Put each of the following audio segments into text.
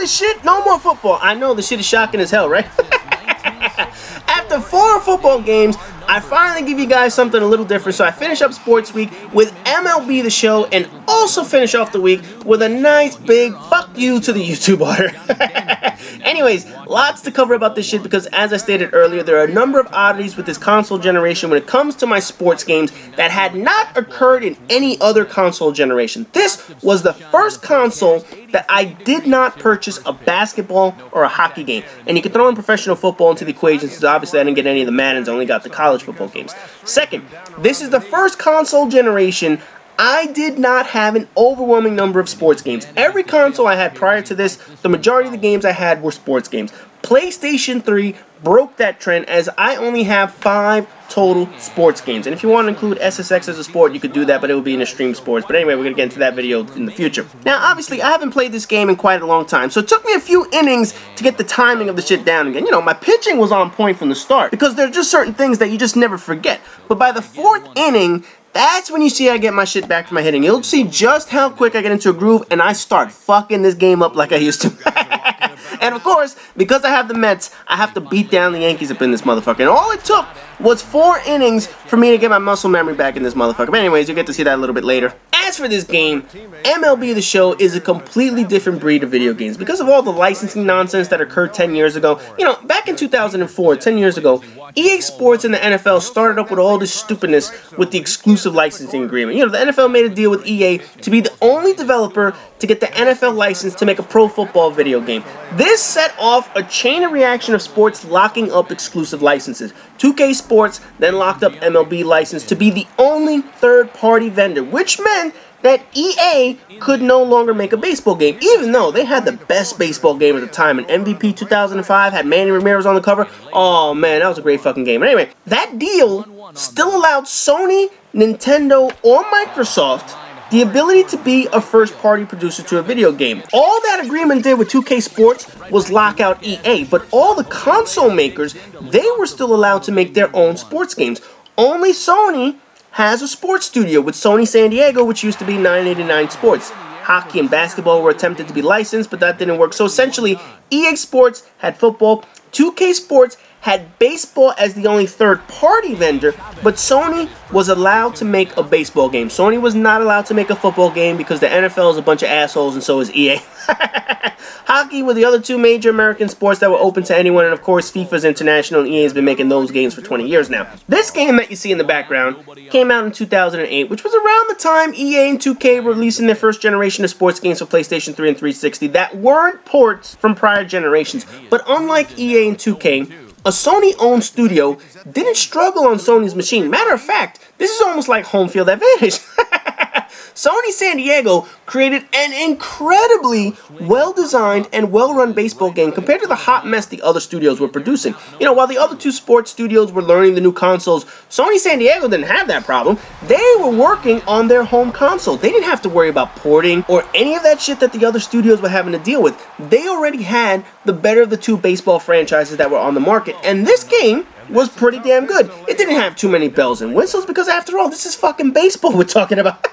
Holy shit, no more football. I know, the shit is shocking as hell, right? After 4 football games, I finally give you guys something a little different, so I finish up Sports Week with MLB the Show and also finish off the week with a nice big fuck you to the YouTube order. Anyways, lots to cover about this shit because, as I stated earlier, there are a number of oddities with this console generation when it comes to my sports games that had not occurred in any other console generation. This was the first console that I did not purchase a basketball or a hockey game. And you can throw in professional football into the equation since obviously I didn't get any of the Maddens, I only got the college football games. Second, this is the first console generation I did not have an overwhelming number of sports games. Every console I had prior to this, the majority of the games I had were sports games. PlayStation 3 broke that trend as I only have 5 total sports games. And if you want to include SSX as a sport, you could do that, but it would be in Extreme Sports. But anyway, we're going to get into that video in the future. Now, obviously, I haven't played this game in quite a long time, so it took me a few innings to get the timing of the shit down again. You know, my pitching was on point from the start, because there are just certain things that you just never forget. But by the 4th inning, that's when you see I get my shit back from my hitting. You'll see just how quick I get into a groove and I start fucking this game up like I used to. And of course, because I have the Mets, I have to beat down the Yankees up in this motherfucker. And all it took was 4 innings for me to get my muscle memory back in this motherfucker. But anyways, you'll get to see that a little bit later. As for this game, MLB The Show is a completely different breed of video games. Because of all the licensing nonsense that occurred 10 years ago, you know, back in 2004, 10 years ago, EA Sports and the NFL started up with all this stupidness with the exclusive licensing agreement. You know, the NFL made a deal with EA to be the only developer to get the NFL license to make a pro football video game. This set off a chain of reaction of sports locking up exclusive licenses. 2K Sports then locked up MLB license to be the only third-party vendor, which meant that EA could no longer make a baseball game, even though they had the best baseball game at the time. And MVP 2005 had Manny Ramirez on the cover. Oh man, that was a great fucking game. Anyway, that deal still allowed Sony, Nintendo, or Microsoft the ability to be a first-party producer to a video game. All that agreement did with 2K Sports was lock out EA, but all the console makers, they were still allowed to make their own sports games. Only Sony has a sports studio with Sony San Diego, which used to be 989 Sports. Hockey and basketball were attempted to be licensed, but that didn't work. So essentially, EA Sports had football, 2K Sports had baseball as the only third-party vendor, but Sony was allowed to make a baseball game. Sony was not allowed to make a football game because the NFL is a bunch of assholes and so is EA. Hockey were the other 2 major American sports that were open to anyone, and of course FIFA's international, and EA has been making those games for 20 years now. This game that you see in the background came out in 2008, which was around the time EA and 2K were releasing their first generation of sports games for PlayStation 3 and 360 that weren't ports from prior generations. But unlike EA and 2K, a Sony-owned studio didn't struggle on Sony's machine. Matter of fact, this is almost like home field advantage. Sony San Diego created an incredibly well-designed and well-run baseball game compared to the hot mess the other studios were producing. You know, while the other 2 sports studios were learning the new consoles, Sony San Diego didn't have that problem. They were working on their home console. They didn't have to worry about porting or any of that shit that the other studios were having to deal with. They already had the better of the 2 baseball franchises that were on the market, and this game was pretty damn good. It didn't have too many bells and whistles because, after all, this is fucking baseball we're talking about.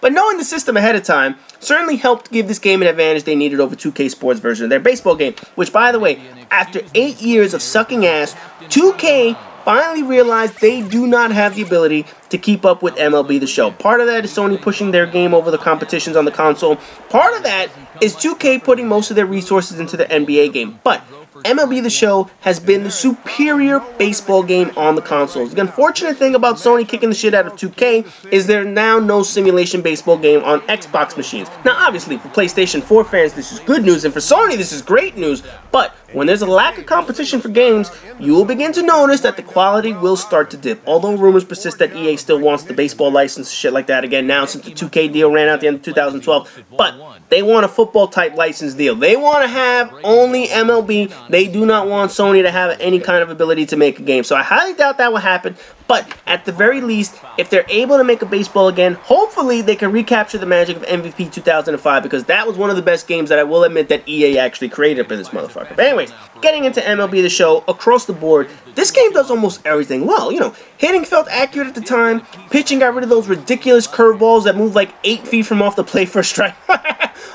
But knowing the system ahead of time certainly helped give this game an advantage they needed over 2K Sports' version of their baseball game, which, by the way, after 8 years of sucking ass, 2K finally realized they do not have the ability to keep up with MLB The Show. Part of that is Sony pushing their game over the competitions on the console. Part of that is 2K putting most of their resources into the NBA game. But MLB The Show has been the superior baseball game on the consoles. The unfortunate thing about Sony kicking the shit out of 2K is there's now no simulation baseball game on Xbox machines. Now, obviously, for PlayStation 4 fans, this is good news, and for Sony, this is great news. But when there's a lack of competition for games, you will begin to notice that the quality will start to dip. Although rumors persist that EA still wants the baseball license, shit like that again now since the 2K deal ran out at the end of 2012. But they want a football-type license deal. They want to have only MLB. They do not want Sony to have any kind of ability to make a game. So I highly doubt that will happen. But at the very least, if they're able to make a baseball again, hopefully they can recapture the magic of MVP 2005, because that was one of the best games that I will admit that EA actually created up in this motherfucker. But anyways, getting into MLB The Show, across the board, this game does almost everything well. You know, hitting felt accurate at the time, pitching got rid of those ridiculous curveballs that moved like 8 feet from off the plate for a strike.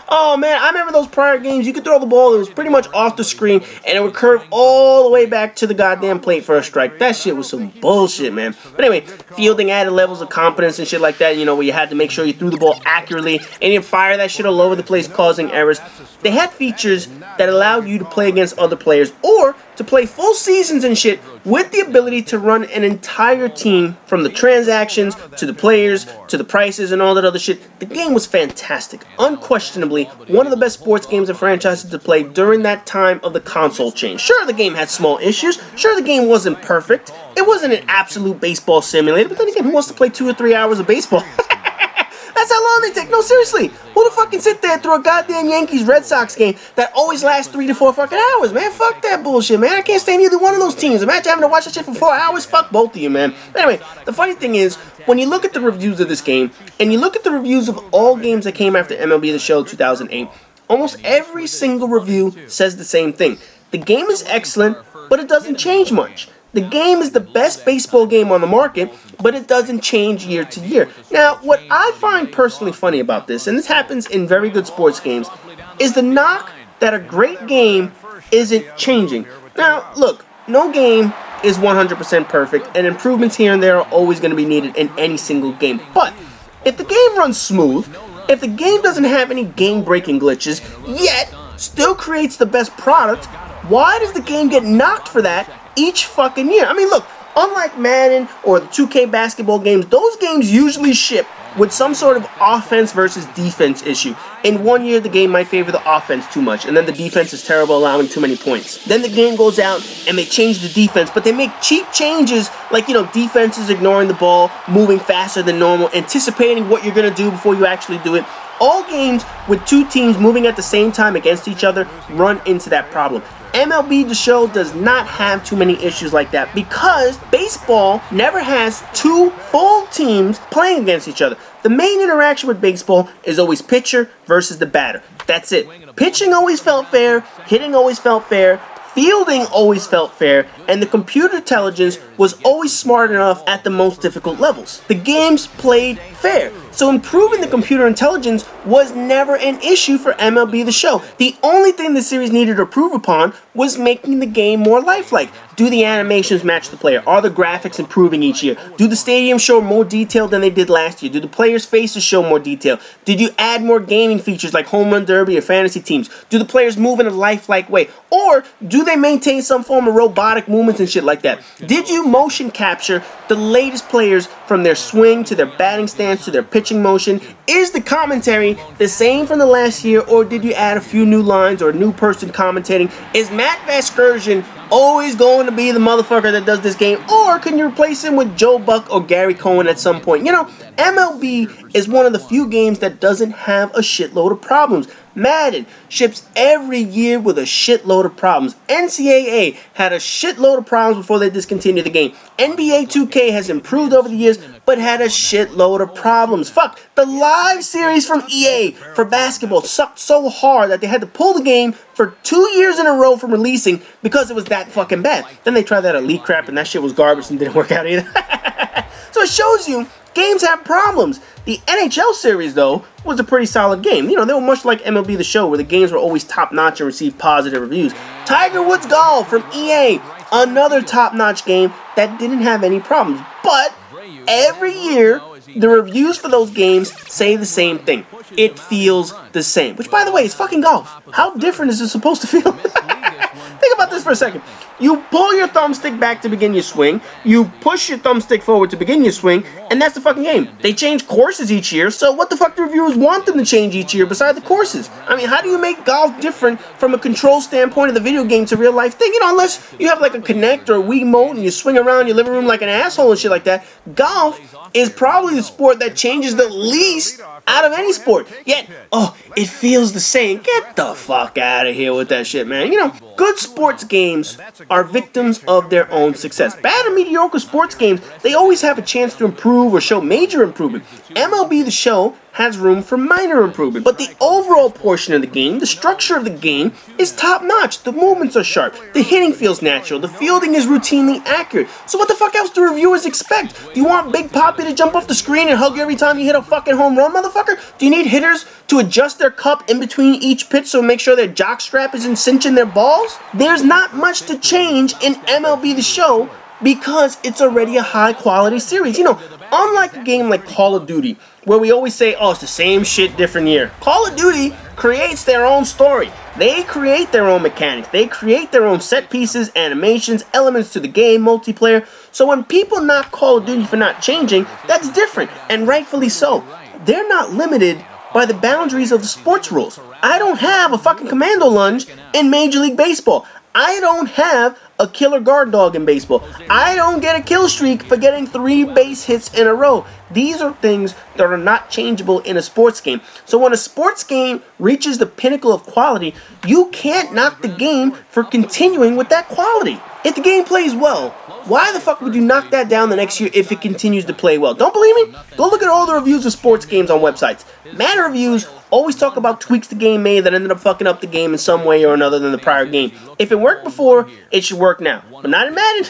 Oh man, I remember those prior games. You could throw the ball, it was pretty much off the screen, and it would curve all the way back to the goddamn plate for a strike. That shit was some bullshit, man. But anyway, fielding added levels of confidence and shit like that, you know, where you had to make sure you threw the ball accurately and you fire that shit all over the place, causing errors. They had features that allowed you to play against other players or to play full seasons and shit with the ability to run an entire team, from the transactions to the players to the prices and all that other shit. The game was fantastic. Unquestionably, one of the best sports games and franchises to play during that time of the console change. Sure, the game had small issues. Sure, the game wasn't perfect. It wasn't an absolute baseball simulator, but then again, who wants to play 2 or 3 hours of baseball? That's how long they take. No, seriously. Who the fuck can sit there through a goddamn Yankees-Red Sox game that always lasts 3 to 4 fucking hours, man? Fuck that bullshit, man. I can't stand either one of those teams. Imagine having to watch that shit for 4 hours. Fuck both of you, man. Anyway, the funny thing is, when you look at the reviews of this game, and you look at the reviews of all games that came after MLB The Show 2008, almost every single review says the same thing. The game is excellent, but it doesn't change much. The game is the best baseball game on the market, but it doesn't change year to year. Now, what I find personally funny about this, and this happens in very good sports games, is the knock that a great game isn't changing. Now, look, no game is 100% perfect, and improvements here and there are always going to be needed in any single game. But if the game runs smooth, if the game doesn't have any game-breaking glitches, yet still creates the best product, why does the game get knocked for that each fucking year? I mean, look, unlike Madden or the 2K basketball games, those games usually ship with some sort of offense versus defense issue. In one year, the game might favor the offense too much, and then the defense is terrible, allowing too many points. Then the game goes out and they change the defense, but they make cheap changes, like, you know, defenses ignoring the ball, moving faster than normal, anticipating what you're going to do before you actually do it. All games with two teams moving at the same time against each other run into that problem. MLB The Show does not have too many issues like that because baseball never has two full teams playing against each other. The main interaction with baseball is always pitcher versus the batter. That's it. Pitching always felt fair, hitting always felt fair, fielding always felt fair, and the computer intelligence was always smart enough at the most difficult levels. The games played fair, so improving the computer intelligence was never an issue for MLB The Show. The only thing the series needed to improve upon was making the game more lifelike. Do the animations match the player? Are the graphics improving each year? Do the stadiums show more detail than they did last year? Do the players' faces show more detail? Did you add more gaming features like home run derby or fantasy teams? Do the players move in a lifelike way? Or do they maintain some form of robotic movements and shit like that? Did you motion capture the latest players from their swing to their batting stance to their pitching motion? Is the commentary the same from the last year, or did you add a few new lines or a new person commentating? Is Matt Vasgersian always going to be the motherfucker that does this game, or can you replace him with Joe Buck or Gary Cohen at some point? You know, MLB is one of the few games that doesn't have a shitload of problems. Madden ships every year with a shitload of problems. NCAA had a shitload of problems before they discontinued the game. NBA 2K has improved over the years, but had a shitload of problems. Fuck, the live series from EA for basketball sucked so hard that they had to pull the game for 2 years in a row from releasing because it was that fucking bad. Then they tried that elite crap and that shit was garbage and didn't work out either. So it shows you games have problems. The NHL series, though, was a pretty solid game. You know, they were much like MLB The Show, where the games were always top-notch and received positive reviews. Tiger Woods Golf from EA, another top-notch game that didn't have any problems. But every year, the reviews for those games say the same thing. It feels the same. Which, by the way, is fucking golf. How different is it supposed to feel? Think about this for a second. You pull your thumbstick back to begin your swing, you push your thumbstick forward to begin your swing, and that's the fucking game. They change courses each year, so what the fuck do reviewers want them to change each year beside the courses? I mean, how do you make golf different from a control standpoint of the video game to real life thing? You know, unless you have like a Kinect or a Wiimote and you swing around your living room like an asshole and shit like that. Golf is probably the sport that changes the least out of any sport. Yet, oh, it feels the same. Get the fuck out of here with that shit, man. You know, good sports sports games are victims of their own success. Bad or mediocre sports games, they always have a chance to improve or show major improvement. MLB The Show has room for minor improvement, but the overall portion of the game, the structure of the game, is top-notch. The movements are sharp, the hitting feels natural, the fielding is routinely accurate. So what the fuck else do reviewers expect? Do you want Big Papi to jump off the screen and hug you every time you hit a fucking home run, motherfucker? Do you need hitters to adjust their cup in between each pitch so make sure their jockstrap isn't cinching their balls? There's not much to change in MLB The Show because it's already a high-quality series. You know, unlike a game like Call of Duty, where we always say, oh, it's the same shit, different year. Call of Duty creates their own story. They create their own mechanics. They create their own set pieces, animations, elements to the game, multiplayer. So when people knock Call of Duty for not changing, that's different, and rightfully so. They're not limited by the boundaries of the sports rules. I don't have a fucking commando lunge in Major League Baseball. I don't have a killer guard dog in baseball. I don't get a kill streak for getting 3 base hits in a row. These are things that are not changeable in a sports game. So when a sports game reaches the pinnacle of quality, you can't knock the game for continuing with that quality. If the game plays well, why the fuck would you knock that down the next year if it continues to play well? Don't believe me? Go look at all the reviews of sports games on websites. Mad reviews always talk about tweaks the game made that ended up fucking up the game in some way or another than the prior game. If it worked before, it should work now. But not in Madden.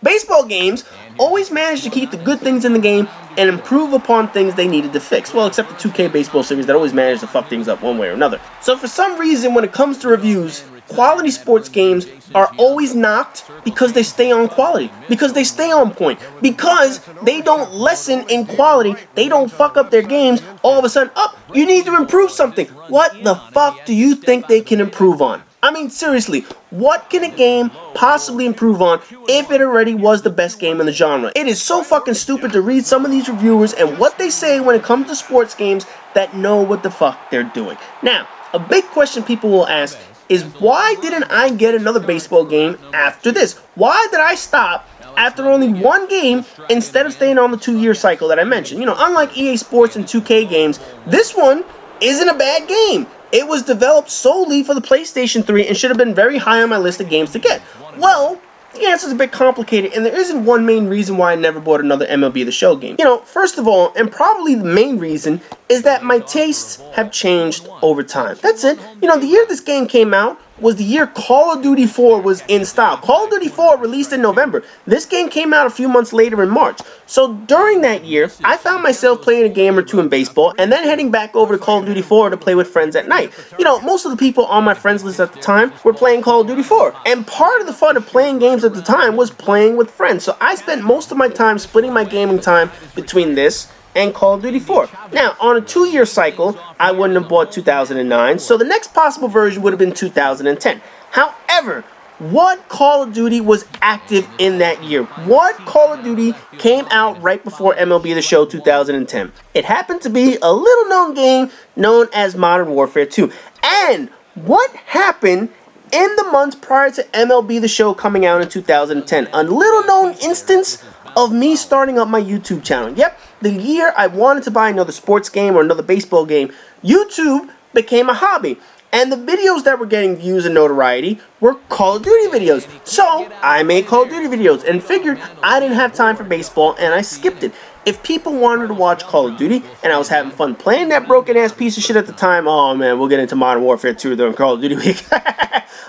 Baseball games always manage to keep the good things in the game and improve upon things they needed to fix. Well, except the 2K baseball series that always managed to fuck things up one way or another. So for some reason, when it comes to reviews, quality sports games are always knocked because they stay on quality, because they stay on point, because they don't lessen in quality, they don't fuck up their games. All of a sudden, you need to improve something. What the fuck do you think they can improve on? I mean, seriously, what can a game possibly improve on if it already was the best game in the genre? It is so fucking stupid to read some of these reviewers and what they say when it comes to sports games that know what the fuck they're doing. Now, a big question people will ask is, why didn't I get another baseball game after this? Why did I stop after only one game instead of staying on the 2-year cycle that I mentioned? You know, unlike EA Sports and 2K games, this one isn't a bad game. It was developed solely for the PlayStation 3 and should have been very high on my list of games to get. Well, the answer is a bit complicated, and there isn't one main reason why I never bought another MLB The Show game. You know, first of all, and probably the main reason, is that my tastes have changed over time. That's it. You know, the year this game came out was the year Call of Duty 4 was in style. Call of Duty 4 released in November. This game came out a few months later in March. So during that year, I found myself playing a game or two in baseball and then heading back over to Call of Duty 4 to play with friends at night. You know, most of the people on my friends list at the time were playing Call of Duty 4. And part of the fun of playing games at the time was playing with friends. So I spent most of my time splitting my gaming time between this and Call of Duty 4. Now, on a 2-year cycle, I wouldn't have bought 2009, so the next possible version would have been 2010. However, what Call of Duty was active in that year? What Call of Duty came out right before MLB The Show 2010? It happened to be a little-known game known as Modern Warfare 2. And what happened in the months prior to MLB The Show coming out in 2010? A little-known instance of me starting up my YouTube channel. Yep, the year I wanted to buy another sports game or another baseball game, YouTube became a hobby. And the videos that were getting views and notoriety were Call of Duty videos. So I made Call of Duty videos and figured I didn't have time for baseball and I skipped it. If people wanted to watch Call of Duty and I was having fun playing that broken ass piece of shit at the time, oh man, we'll get into Modern Warfare 2 during Call of Duty week.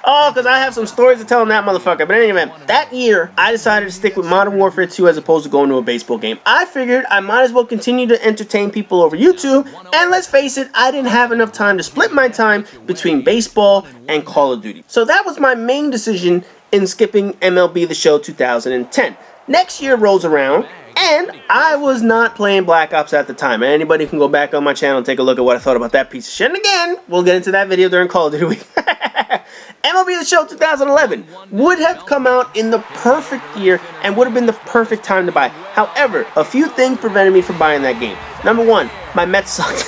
Oh, because I have some stories to tell on that motherfucker. But anyway, that year, I decided to stick with Modern Warfare 2 as opposed to going to a baseball game. I figured I might as well continue to entertain people over YouTube. And let's face it, I didn't have enough time to split my time between baseball and Call of Duty. So that was my main decision in skipping MLB The Show 2010. Next year rolls around, and I was not playing Black Ops at the time. And anybody can go back on my channel and take a look at what I thought about that piece of shit. And again, we'll get into that video during Call of Duty week. MLB The Show 2011 would have come out in the perfect year and would have been the perfect time to buy. However, a few things prevented me from buying that game. Number one, my Mets sucked.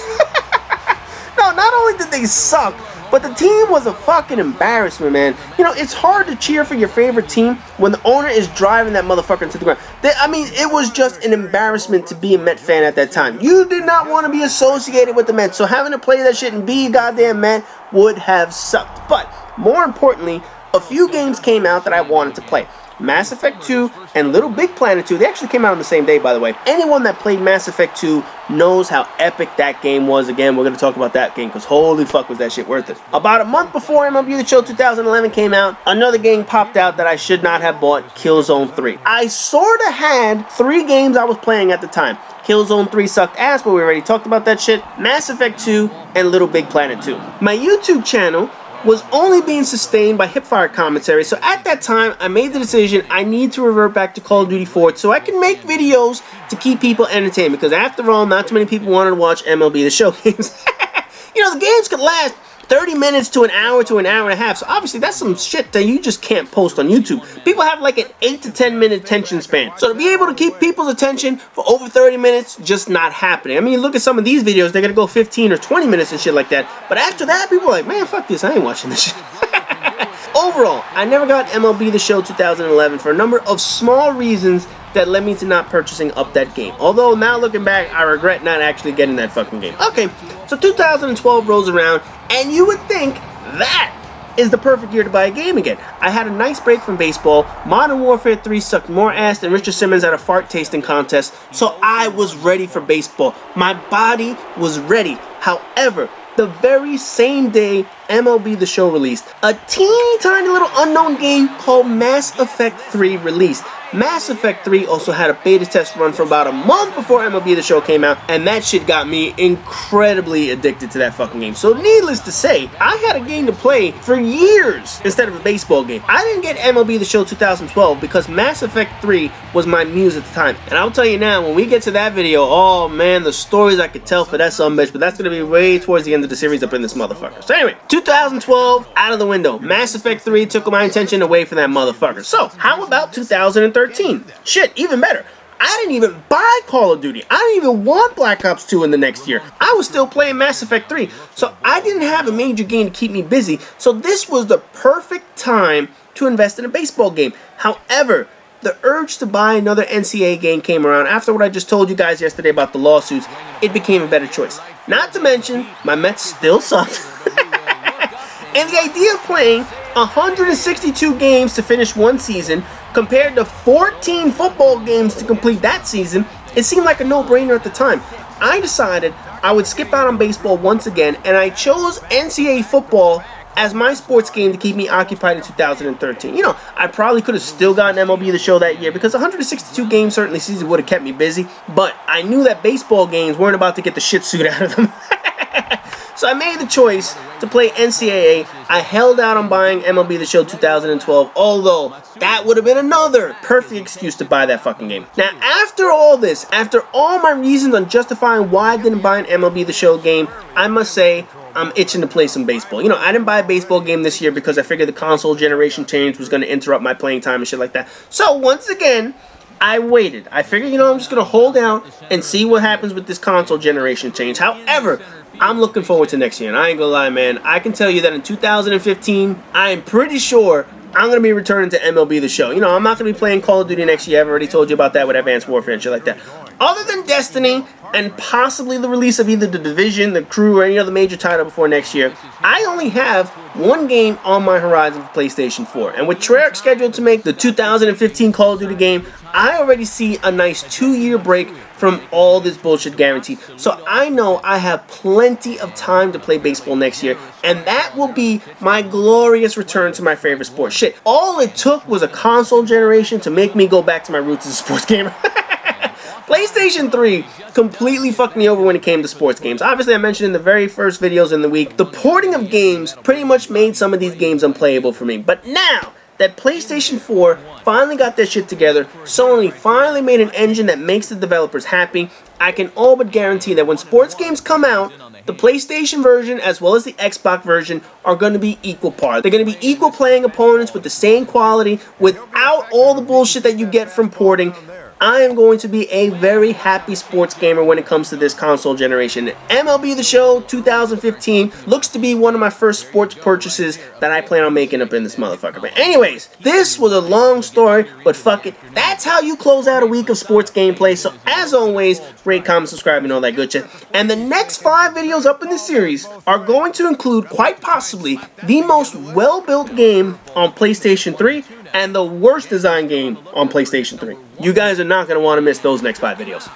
No, not only did they suck, but the team was a fucking embarrassment, man. You know, it's hard to cheer for your favorite team when the owner is driving that motherfucker into the ground. I mean, it was just an embarrassment to be a Met fan at that time. You did not want to be associated with the Mets, so having to play that shit and be a goddamn Met would have sucked. But more importantly, a few games came out that I wanted to play. Mass Effect 2 and Little Big Planet 2, they actually came out on the same day, by the way. Anyone that played Mass Effect 2 knows how epic that game was. Again, we're going to talk about that game because holy fuck was that shit worth it. About a month before MLB The Show 2011 came out, another game popped out that I should not have bought, Killzone 3. I sort of had 3 games I was playing at the time. Killzone 3 sucked ass, but we already talked about that shit. Mass Effect 2 and Little Big Planet 2. My YouTube channel was only being sustained by hipfire commentary, so at that time I made the decision I need to revert back to Call of Duty 4 so I can make videos to keep people entertained, because after all, not too many people wanted to watch MLB The Show games. You know, the games could last 30 minutes to an hour and a half, so obviously that's some shit that you just can't post on YouTube. People have like an 8 to 10 minute attention span, so to be able to keep people's attention for over 30 minutes, just not happening. I mean, look at some of these videos, they're gonna go 15 or 20 minutes and shit like that, but after that, people are like, man, fuck this, I ain't watching this shit. Overall, I never got MLB The Show 2011 for a number of small reasons that led me to not purchasing up that game. Although, now looking back, I regret not actually getting that fucking game. Okay, so 2012 rolls around, and you would think that is the perfect year to buy a game again. I had a nice break from baseball. Modern Warfare 3 sucked more ass than Richard Simmons at a fart tasting contest, so I was ready for baseball. My body was ready. However, the very same day MLB The Show released, a teeny tiny little unknown game called Mass Effect 3 released. Mass Effect 3 also had a beta test run for about a month before MLB The Show came out, and that shit got me incredibly addicted to that fucking game. So needless to say, I had a game to play for years instead of a baseball game. I didn't get MLB The Show 2012 because Mass Effect 3 was my muse at the time. And I'll tell you now, when we get to that video, oh man, the stories I could tell for that sumbitch, but that's going to be way towards the end of the series up in this motherfucker. So anyway, 2012, out of the window. Mass Effect 3 took my attention away from that motherfucker. So, how about 2013? Shit, even better. I didn't even buy Call of Duty. I didn't even want Black Ops 2 in the next year. I was still playing Mass Effect 3. So I didn't have a major game to keep me busy. So this was the perfect time to invest in a baseball game. However, the urge to buy another NCAA game came around. After what I just told you guys yesterday about the lawsuits, it became a better choice. Not to mention, my Mets still sucked. And the idea of playing 162 games to finish one season compared to 14 football games to complete that season, it seemed like a no-brainer at the time. I decided I would skip out on baseball once again, and I chose NCAA football as my sports game to keep me occupied in 2013. You know, I probably could have still gotten MLB The Show that year because 162 games certainly season would have kept me busy, but I knew that baseball games weren't about to get the shit suit out of them. So I made the choice to play NCAA. I held out on buying MLB The Show 2012, although that would have been another perfect excuse to buy that fucking game. Now, after all this, after all my reasons on justifying why I didn't buy an MLB The Show game, I must say I'm itching to play some baseball. You know, I didn't buy a baseball game this year because I figured the console generation change was going to interrupt my playing time and shit like that. So, once again, I waited. I figured, you know, I'm just going to hold out and see what happens with this console generation change. However, I'm looking forward to next year, and I ain't gonna lie, man. I can tell you that in 2015, I am pretty sure I'm gonna be returning to MLB The Show. You know, I'm not gonna be playing Call of Duty next year. I've already told you about that with Advanced Warfare and shit like that. Other than Destiny and possibly the release of either The Division, The Crew, or any other major title before next year, I only have one game on my horizon for PlayStation 4. And with Treyarch scheduled to make the 2015 Call of Duty game, I already see a nice 2-year break from all this bullshit guaranteed. So I know I have plenty of time to play baseball next year, and that will be my glorious return to my favorite sport. Shit, all it took was a console generation to make me go back to my roots as a sports gamer. PlayStation 3 completely fucked me over when it came to sports games. Obviously, I mentioned in the very first videos in the week, the porting of games pretty much made some of these games unplayable for me. But now that PlayStation 4 finally got their shit together, Sony finally made an engine that makes the developers happy, I can all but guarantee that when sports games come out, the PlayStation version as well as the Xbox version are going to be equal par. They're going to be equal playing opponents with the same quality without all the bullshit that you get from porting. I am going to be a very happy sports gamer when it comes to this console generation. MLB the Show 2015 looks to be one of my first sports purchases that I plan on making up in this motherfucker. But anyways, this was a long story, but fuck it. That's how you close out a week of sports gameplay. So as always, rate, comment, subscribe, and all that good shit. And the next 5 videos up in this series are going to include, quite possibly, the most well-built game on PlayStation 3 and the worst design game on PlayStation 3. You guys are not going to want to miss those next 5 videos.